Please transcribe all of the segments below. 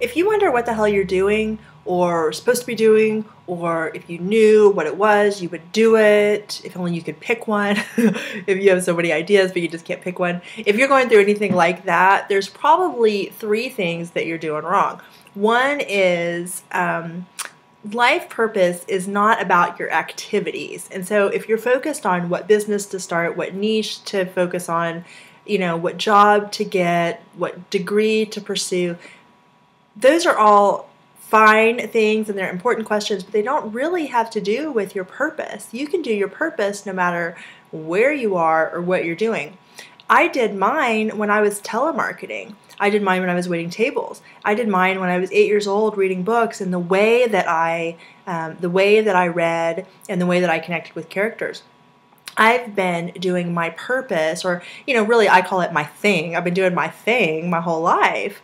If you wonder what the hell you're doing or supposed to be doing, or if you knew what it was, you would do it. If only you could pick one. If you have so many ideas, but you just can't pick one. If you're going through anything like that, there's probably three things that you're doing wrong. One is life purpose is not about your activities. And so if you're focused on what business to start, what niche to focus on, what job to get, what degree to pursue, those are all fine things and they're important questions, but they don't really have to do with your purpose. You can do your purpose no matter where you are or what you're doing. I did mine when I was telemarketing. I did mine when I was waiting tables. I did mine when I was 8 years old reading books, and the way that I read and the way that I connected with characters. I've been doing my purpose, or really I call it my thing. I've been doing my thing my whole life.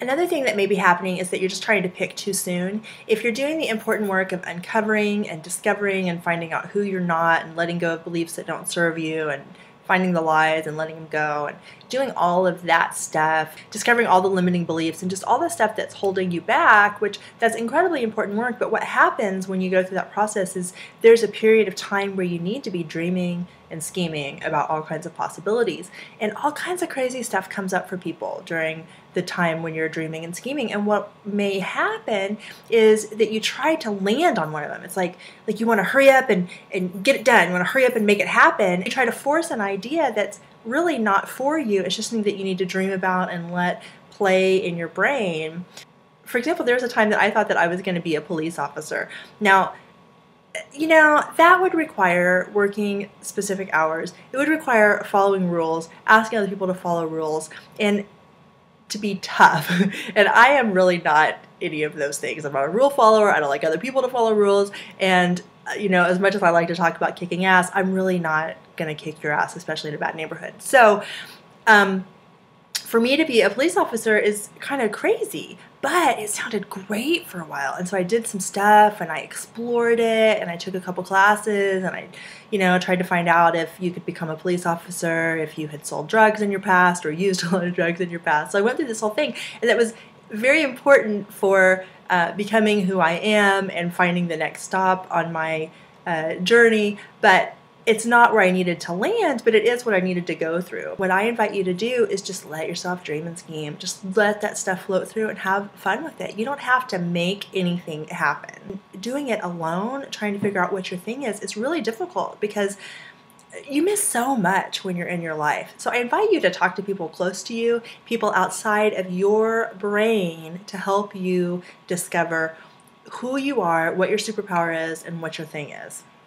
Another thing that may be happening is that you're just trying to pick too soon. If you're doing the important work of uncovering and discovering and finding out who you're not and letting go of beliefs that don't serve you and finding the lies and letting them go and doing all of that stuff, discovering all the limiting beliefs and just all the stuff that's holding you back, which that's incredibly important work. But what happens when you go through that process is there's a period of time where you need to be dreaming and scheming about all kinds of possibilities. And all kinds of crazy stuff comes up for people during the time when you're dreaming and scheming. And what may happen is that you try to land on one of them. It's like you want to hurry up and get it done. You want to hurry up and make it happen. You try to force an idea that's really not for you. It's just something that you need to dream about and let play in your brain. For example, there was a time that I thought that I was going to be a police officer. Now, that would require working specific hours. It would require following rules, asking other people to follow rules, and to be tough. And I am really not any of those things. I'm not a rule follower. I don't like other people to follow rules. And, as much as I like to talk about kicking ass, I'm really not going to kick your ass, especially in a bad neighborhood. So, for me to be a police officer is kind of crazy, but it sounded great for a while. And so I did some stuff and I explored it and I took a couple classes and I, tried to find out if you could become a police officer, if you had sold drugs in your past or used a lot of drugs in your past. So I went through this whole thing, and that was very important for becoming who I am and finding the next stop on my journey. But it's not where I needed to land, but it is what I needed to go through. What I invite you to do is just let yourself dream and scheme. Just let that stuff float through and have fun with it. You don't have to make anything happen. Doing it alone, trying to figure out what your thing is really difficult because you miss so much when you're in your life. So I invite you to talk to people close to you, people outside of your brain, to help you discover who you are, what your superpower is, and what your thing is.